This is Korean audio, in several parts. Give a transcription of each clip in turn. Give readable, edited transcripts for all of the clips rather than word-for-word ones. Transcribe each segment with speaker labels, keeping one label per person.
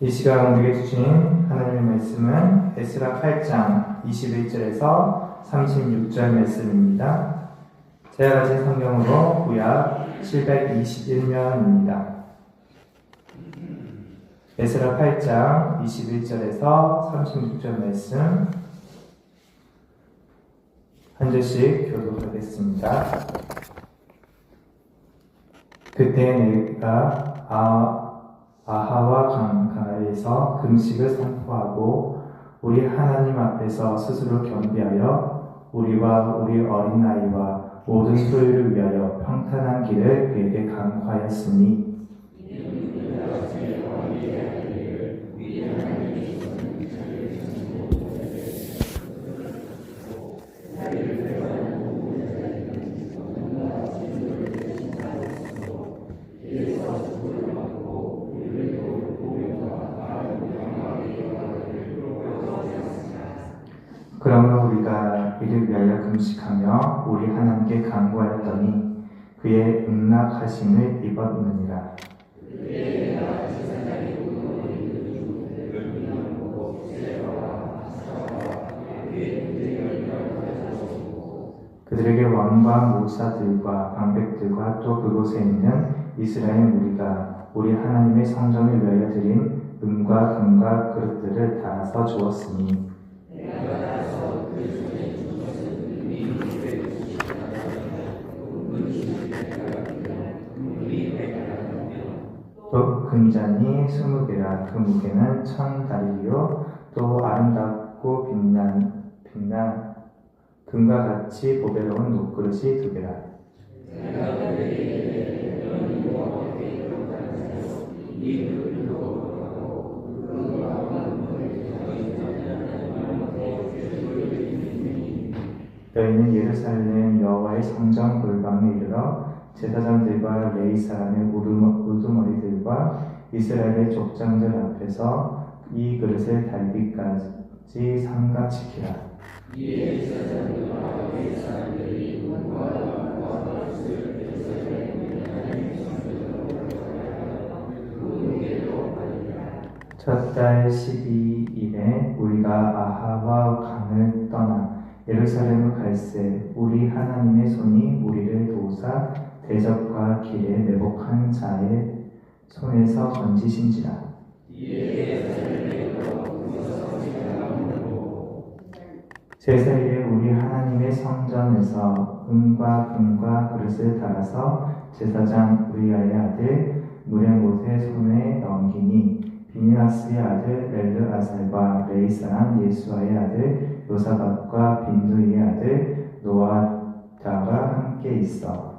Speaker 1: 이 시간 우리에게 주신 하나님의 말씀은 에스라 8장 21절에서 36절 말씀입니다. 제가 가진 성경으로 구약 721면입니다. 에스라 8장 21절에서 36절 말씀 한 절씩 교독하겠습니다. 그때 내가 아하와 강가에서 금식을 선포하고 우리 하나님 앞에서 스스로 겸비하여 우리와 우리 어린아이와 모든 소유를 위하여 평탄한 길을 그에게 강구하였으니 그러므로 우리가 이를 위하여 금식하며 우리 하나님께 간구하였더니 그의 응낙하심을 입었느니라. 그들에게 왕과 모사들과 방백들과 또 그곳에 있는 이스라엘 무리가 우리 하나님의 성전을 위하여 드린 은과 금과 그릇들을 다 주었으니 또 금잔이 20개라 그 무게는 1000다리요 또 아름답고 빛난 금과 같이 보배로운 녹그릇이 2개라. 너희는 예루살렘 여호와의 성전 골방에 이르러 제사장들과 레위 사람의 우두머리들과 이스라엘의 족장들 앞에서 이 그릇을 달기까지 삼가 지키라. 첫 달 12일에 우리가 아하와 강을 떠나 예루살렘을 갈새 우리 하나님의 손이 우리를 도우사 대적과 길에 매복한 자의 손에서 건지신지라. 제사일에 우리 하나님의 성전에서 은과 금과 그릇을 달아서 제사장 우리아의 아들 무레못의 손에 넘기니 비느하스의 아들 엘르아살과 레위 사람 예수아의 아들 요사박과 빈누이의 아들 노아다가 함께 있어.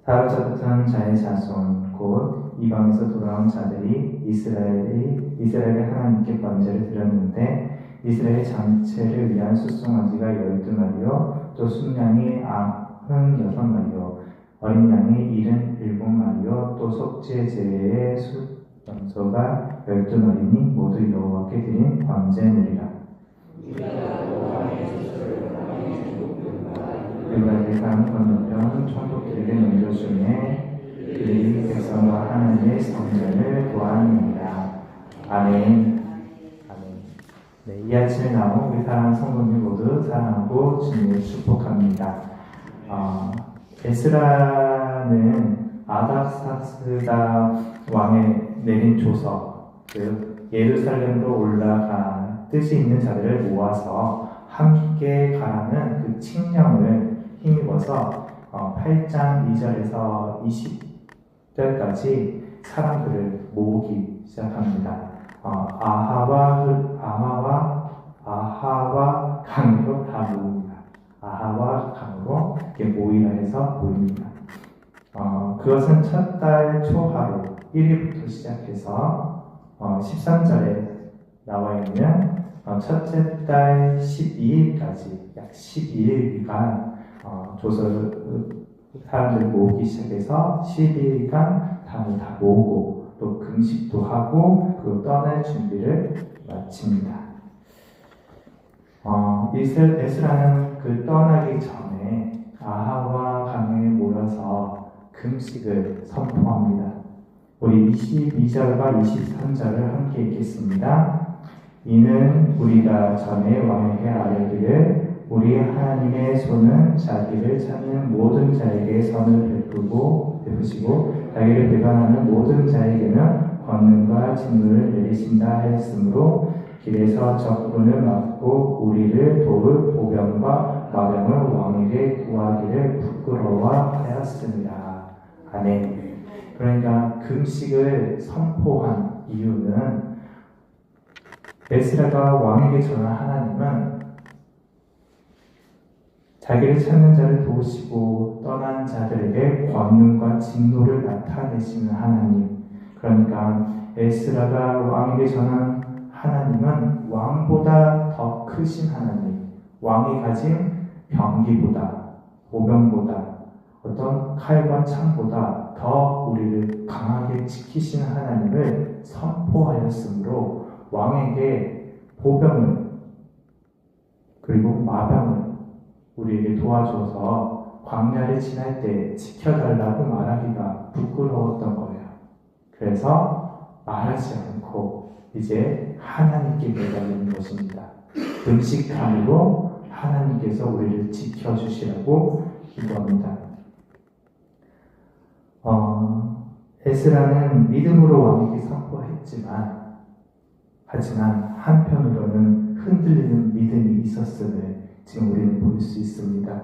Speaker 1: 사로잡혔던 자의 자손 곧 이방에서 돌아온 자들이 이스라엘의 하나님께 번제를 드렸는데 이스라엘 전체를 위한 수송아지가 12마리요 또 순양이 96마리요 어린 양이 77마리요 또 속죄 제의 염소가 12마리니 모두 여호와께 드린 번제물이라. 그가 건너편 총독들에게 넘겨주매 그들이 백성과 하나님의 성전을 보았느니라. 아멘. 네, 이 아침에 나온 우리 사랑하는 성도님 모두 사랑하고 주님을 축복합니다. 에스라는 아닥사스다 왕의 내린 조서, 즉 예루살렘으로 올라가 뜻이 있는 자들을 모아서 함께 가라는 그 칙령을 힘입어서 8장 2절에서 20절까지 사람들을 모으기 시작합니다. 아하와 강으로 다 모입니다. 아하와 강으로 이렇게 모이라 해서 모입니다. 그것은 첫 달 초하루 1일부터 시작해서 13절에 나와 있는 첫째 달 12일까지 약 12일간 사람들을 모으기 시작해서 12일간 다들 다 모으고 또 금식도 하고 그리고 떠날 준비를 마칩니다. 에스라는 그 떠나기 전에 아하와 강에 모여서 금식을 선포합니다. 우리 22절과 23절을 함께 읽겠습니다. 이는 우리가 전에 왕에게 아뢰기를 우리 하나님의 손은 자기를 찾는 모든 자에게 선을 베푸시고 자기를 배반하는 모든 자에게는 권능과 진노를 내리신다 하였으므로 길에서 적군을 막고 우리를 도울 보병과 마병을 왕에게 구하기를 부끄러워하였습니다. 아멘. 그러니까 금식을 선포한 이유는 에스라가 왕에게 전한 하나님은 자기를 찾는 자를 도우시고 떠난 자들에게 권능과 진노를 나타내시는 하나님. 그러니까 에스라가 왕에게 전한 하나님은 왕보다 더 크신 하나님, 왕이 가진 병기보다, 보병보다, 어떤 칼과 창보다 더 우리를 강하게 지키시는 하나님을 선포하였으므로 왕에게 보병을 그리고 마병을 우리에게 도와줘서 광야를 지날 때 지켜달라고 말하기가 부끄러웠던 거예요. 그래서 말하지 않고 이제 하나님께 매달리는 것입니다. 금식함으로 하나님께서 우리를 지켜주시라고 기도합니다. 에스라는 믿음으로 왕에게 선포했지만 하지만 한편으로는 흔들리는 믿음이 있었음을 지금 우리는 볼 수 있습니다.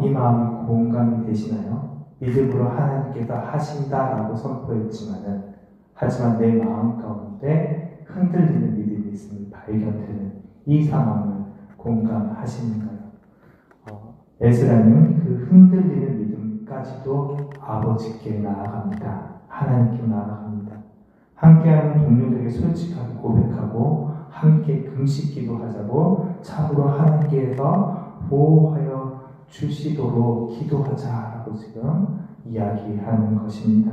Speaker 1: 이 마음이 공감이 되시나요? 믿음으로 하나님께서 하신다라고 선포했지만은 하지만 내 마음 가운데 흔들리는 믿음이 있음을 발견되는 이 상황을 공감하시는가요? 에스라는 그 흔들리는 믿음까지도 아버지께 나아갑니다. 하나님께 나아갑니다. 함께하는 동료들에게 솔직하게 고백하고 함께 금식 기도하자고 참으로 하나님께서 보호하여 주시도록 기도하자라고 지금 이야기하는 것입니다.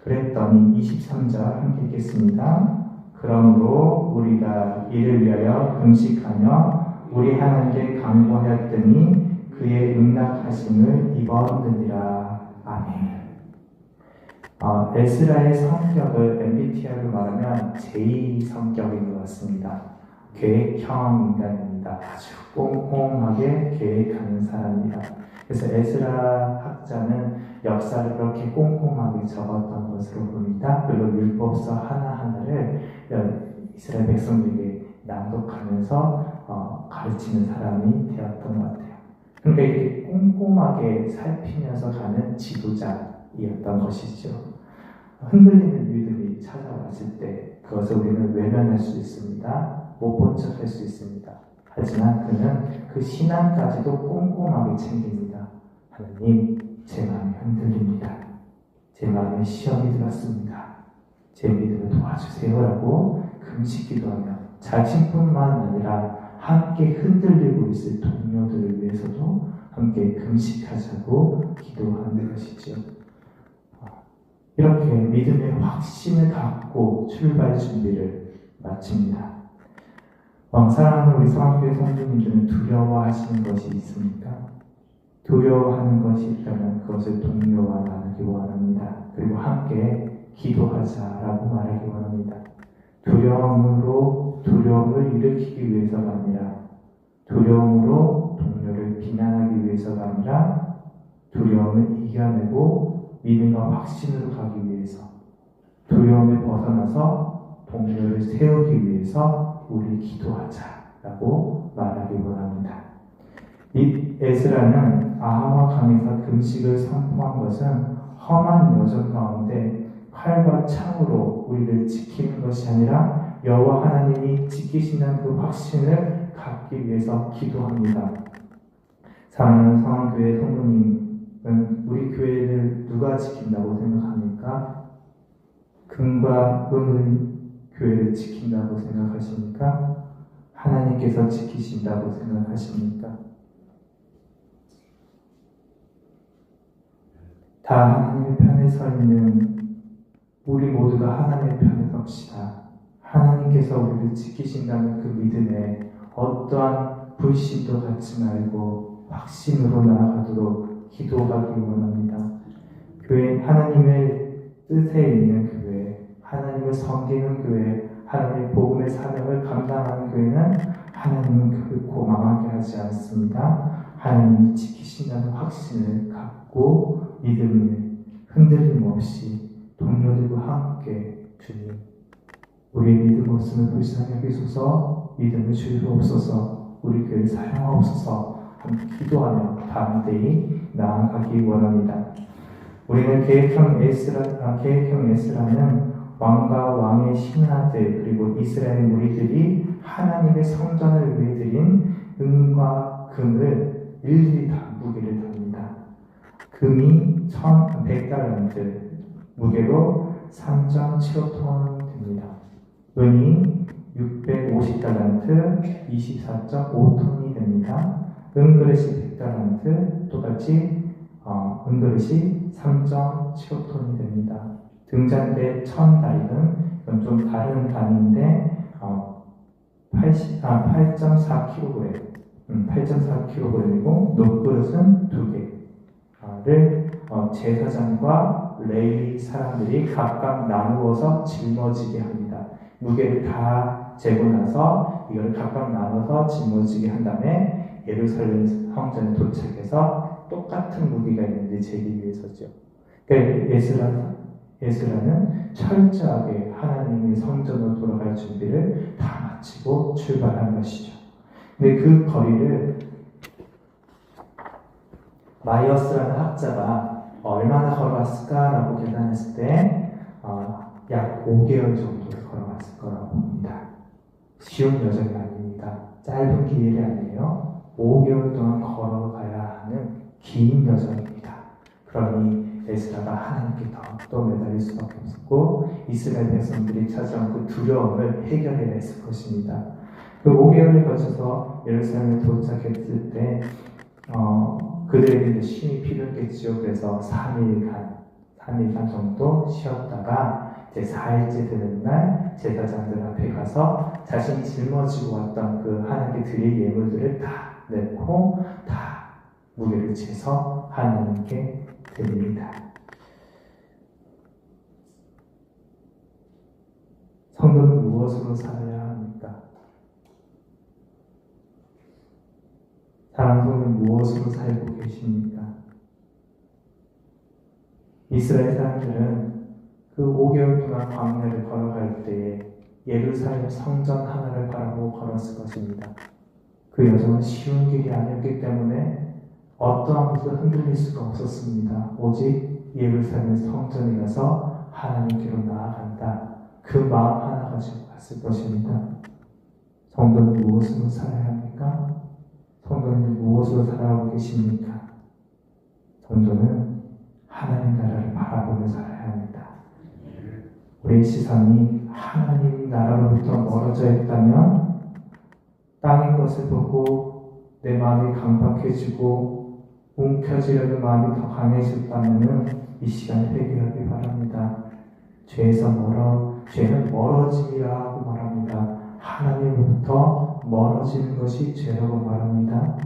Speaker 1: 그랬더니 23절 함께 읽겠습니다. 그러므로 우리가 이를 위하여 금식하며 우리 하나님께 간구하였더니 그의 응답하심을 입었느니라. 아멘. 에스라의 성격을 MBTI로 말하면 J 성격인 것 같습니다. 계획형 인간입니다. 아주 꼼꼼하게 계획하는 사람입니다. 그래서 에스라 학자는 역사를 그렇게 꼼꼼하게 적었던 것으로 보입니다. 그리고 율법서 하나하나를 이스라엘 백성들에게 낭독하면서 가르치는 사람이 되었던 것 같아요. 그러니까 이렇게 꼼꼼하게 살피면서 가는 지도자이었던 것이죠. 흔들리는 믿음이 찾아왔을 때 그것을 우리는 외면할 수 있습니다. 못 본 척 할 수 있습니다. 하지만 그는 그 신앙까지도 꼼꼼하게 챙깁니다. 하나님, 제 마음이 흔들립니다. 제 마음에 시험이 들었습니다. 제 믿음을 도와주세요라고 금식 기도하며 자신뿐만 아니라 함께 흔들리고 있을 동료들을 위해서도 함께 금식하자고 기도하는 것이죠. 이렇게 믿음의 확신을 갖고 출발 준비를 마칩니다. 사랑하는 우리 성교회 성도님들은 두려워하시는 것이 있습니까? 두려워하는 것이 있다면 그것을 동료와 나누기 원합니다. 그리고 함께 기도하자라고 말하기 원합니다. 두려움을 일으키기 위해서가 아니라 두려움으로 동료를 비난하기 위해서가 아니라 두려움을 이겨내고 믿음과 확신으로 가기 위해서 두려움을 벗어나서 동료를 세우기 위해서 우리 기도하자라고 말하기 원합니다. 이 에스라는 아하와 강에서 금식을 선포한 것은 험한 여정 가운데 칼과 창으로 우리를 지키는 것이 아니라 여호와 하나님이 지키신다는 그 확신을 갖기 위해서 기도합니다. 사랑하는 성황교회 성도님은 우리 교회를 누가 지킨다고 생각합니까? 금과 은의 교회를 지킨다고 생각하십니까? 하나님께서 지키신다고 생각하십니까? 다 하나님의 편에 서 있는 우리 모두가 하나님의 편에 섭시다. 하나님께서 우리를 지키신다는 그 믿음에 어떠한 불신도 갖지 말고 확신으로 나아가도록 기도하기 원합니다. 교회, 하나님의 뜻에 있는 교회, 하나님을 섬기는 교회, 하나님의 복음의 사명을 감당하는 교회는 하나님은 결코 망하게 하지 않습니다. 하나님이 지키신다는 확신을 갖고 믿음을 흔들림 없이 동료들과 함께 주님, 우리의 믿음 없음을 불쌍히 여기소서, 믿음을 주옵소서, 우리 교회를 사용하옵소서 함께 기도하며 다음 때에 나아가기 원합니다. 우리는 계획형 에스라는 왕과 왕의 신하들 그리고 이스라엘 무리들이 하나님의 성전을 위해 드린 은과 금을 일일이 다 무게를 답니다. 금이 1,100달란트, 무게로 3.75톤 됩니다. 은이 650달란트, 24.5톤이 됩니다. 은그릇이 100달란트, 똑같이 은그릇이 3.75톤이 됩니다. 등잔대 1000다리는 이건 좀 다른 단위인데 8.4kg, 8.4kg이고 녹그릇은 2개를 제사장과 레위 사람들이 각각 나누어서 짊어지게 합니다. 무게를 다 재고 나서 이걸 각각 나눠서 짊어지게 한 다음에 예루살렘 성전에 도착해서 똑같은 무게가 있는지 재기 위해서죠. 그러니까 에스라는 철저하게 하나님의 성전으로 돌아갈 준비를 다 마치고 출발한 것이죠. 근데 그 거리를 마이어스라는 학자가 얼마나 걸어갔을까라고 계산했을 때 약 5개월 정도를 걸어갔을 거라고 봅니다. 쉬운 여정이 아닙니다. 짧은 기일이 아니에요. 5개월 동안 걸어가야 하는 긴 여정입니다. 그러니 에스라가 하나님께 더 매달릴 수밖에 없었고 이스라엘 백성들이 찾아온 그 두려움을 해결해야 했을 것입니다. 그 5개월에 거쳐서 예루살렘에 도착했을 때 그들에게 쉼이 필요했겠죠. 그래서 3일간 정도 쉬었다가 이제 4일째 되는 날 제사장들 앞에 가서 자신이 짊어지고 왔던 그 하나님께 드릴 예물들을 다 내고 다 무게를 재서 하나님께 드립니다. 성도는 무엇으로 살아야 합니까? 사랑하는 성도는 무엇으로 살고 계십니까? 이스라엘 사람들은 그 5개월 동안 광야를 걸어갈 때에 예루살렘 성전 하나를 바라보고 걸었을 것입니다. 그 여정은 쉬운 길이 아니었기 때문에 어떠한 것도 흔들릴 수가 없었습니다. 오직 예루살렘 성전에 가서 하나님께로 나아간다. 그 마음 하나 가지고 갔을 것입니다. 성도는 무엇으로 살아야 합니까? 성도는 무엇으로 살아가고 계십니까? 성도는 하나님 나라를 바라보며 살아야 합니다. 우리의 시선이 하나님 나라로부터 멀어져 있다면 땅의 것을 보고 내 마음이 강박해지고 움켜쥐려는 마음이 더 강해졌다면 이 시간에 회개하기 바랍니다. 죄는 멀어짐이라고 말합니다. 하나님으로부터 멀어지는 것이 죄라고 말합니다.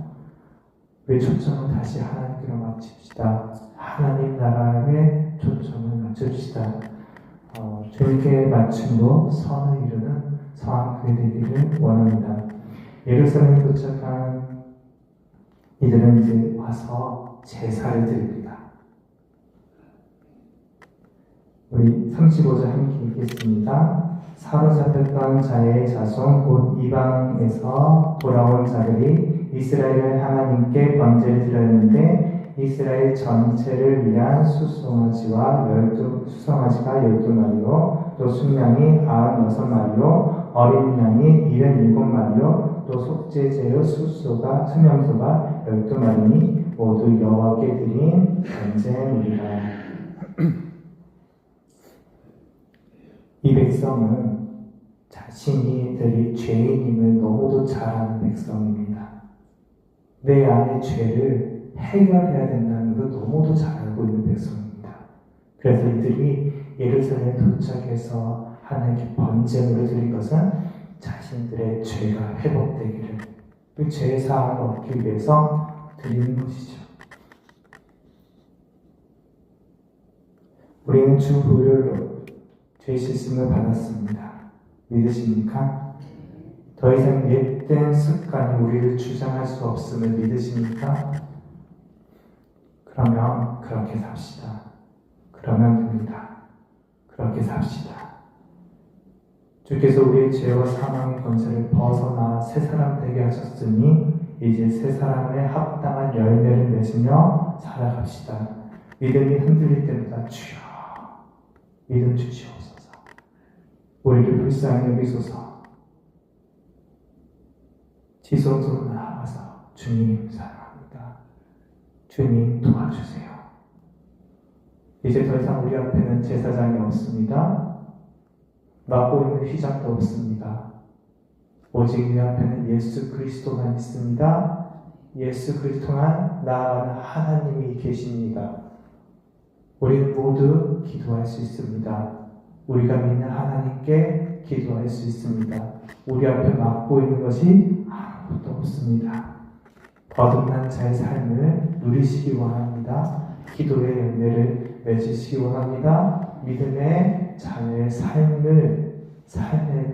Speaker 1: 우리 초점을 다시 하나님께로 맞춥시다. 하나님 나라에 초점을 맞춥시다. 주님께 맞춤으로 선을 이루는 성함 되기를 원합니다. 예루살렘에 도착한 이들은 이제 와서 제사를 드립니다. 우리 35절 함께 읽겠습니다. 사로잡혔던 자의 자손 곧 이방에서 돌아온 자들이 이스라엘 하나님께 번제를 드렸는데 이스라엘 전체를 위한 수송아지가 12마리요 또 순양이 96마리요 어린 양이 77마리요 또 속죄제의 수명소가 12마리니 모두 여호와께 드린 번제물이라. 이 백성은 자신이들이 죄인임을 너무도 잘 아는 백성입니다. 내 안의 죄를 해결해야 된다는 걸 너무도 잘 알고 있는 백성입니다. 그래서 이들이 예루살렘에 도착해서 하나님께 번제물을 드린 것은 자신들의 죄가 회복되기를, 그 죄의 사함을 얻기 위해서 드리는 것이죠. 우리는 주 보혈로 죄 씻음을 받았습니다. 믿으십니까? 더 이상 옛된 습관이 우리를 주장할 수 없음을 믿으십니까? 그러면 그렇게 삽시다. 그러면 됩니다. 그렇게 삽시다. 주께서 우리의 죄와 사망의 권세를 벗어나 새 사람 되게 하셨으니 이제 새 사람에 합당한 열매를 맺으며 살아갑시다. 믿음이 흔들릴 때마다 주여 믿음 주시옵소서. 우리를 불쌍히 여기소서. 지성소로 나아가서 주님 사랑합니다. 주님 도와주세요. 이제 더 이상 우리 앞에는 제사장이 없습니다. 맡고 있는 휘장도 없습니다. 오직 우리 앞에는 예수 그리스도만 있습니다. 예수 그리스도만 나아가는 하나님이 계십니다. 우리는 모두 기도할 수 있습니다. 우리가 믿는 하나님께 기도할 수 있습니다. 우리 앞에 맡고 있는 것이 아무것도 없습니다. 거듭난 자의 삶을 누리시기 원합니다. 기도의 열매를 맺으시기 원합니다. 믿음의 자녀의 삶의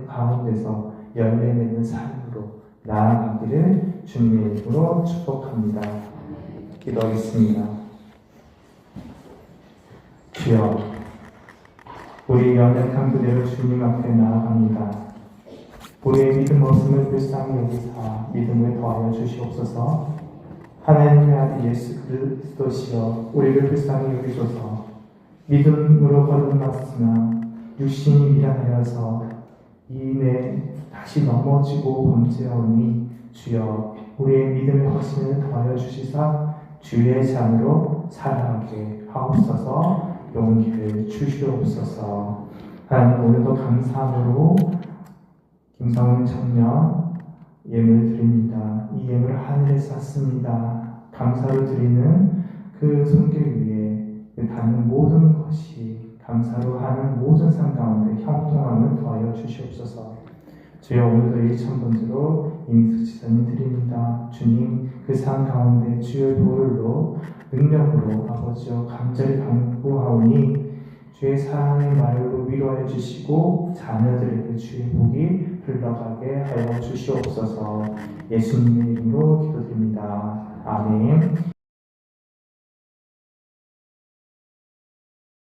Speaker 1: 가운데서 열매 맺는 삶으로 나아가기를 주님의 이름으로 축복합니다. 기도하겠습니다. 주여, 우리 연약한 그대로 주님 앞에 나아갑니다. 우리의 믿음 없음을 불쌍히 여기사 믿음을 더하여 주시옵소서. 하나님의 아들 예수 그리스도시여, 우리를 불쌍히 여기소서. 믿음으로 거듭났으나 육신이 미련하여서 이내 다시 넘어지고 범죄하오니 주여, 우리의 믿음의 확신을 더하여 주시사 주의 자녀로 살아가게 하옵소서. 용기를 주시옵소서. 하나님, 오늘도 감사함으로 김성훈 청년 예물 드립니다. 이 예물 하늘에 쌓습니다. 감사로 드리는 그 손길 위에 닿는 모든 것이 감사로 하는 모든 삶 가운데 형통함을 더하여 주시옵소서. 주여, 오늘도 1,000번째로 임수 지사님 드립니다. 주님, 그 삶 가운데 주의 보혈로 능력으로 아버지여 간절히 간구하오니 주의 사랑의 말로 위로해 주시고 자녀들에게 주의 복이 흘러가게 하여 주시옵소서. 예수님의 이름으로 기도드립니다. 아멘.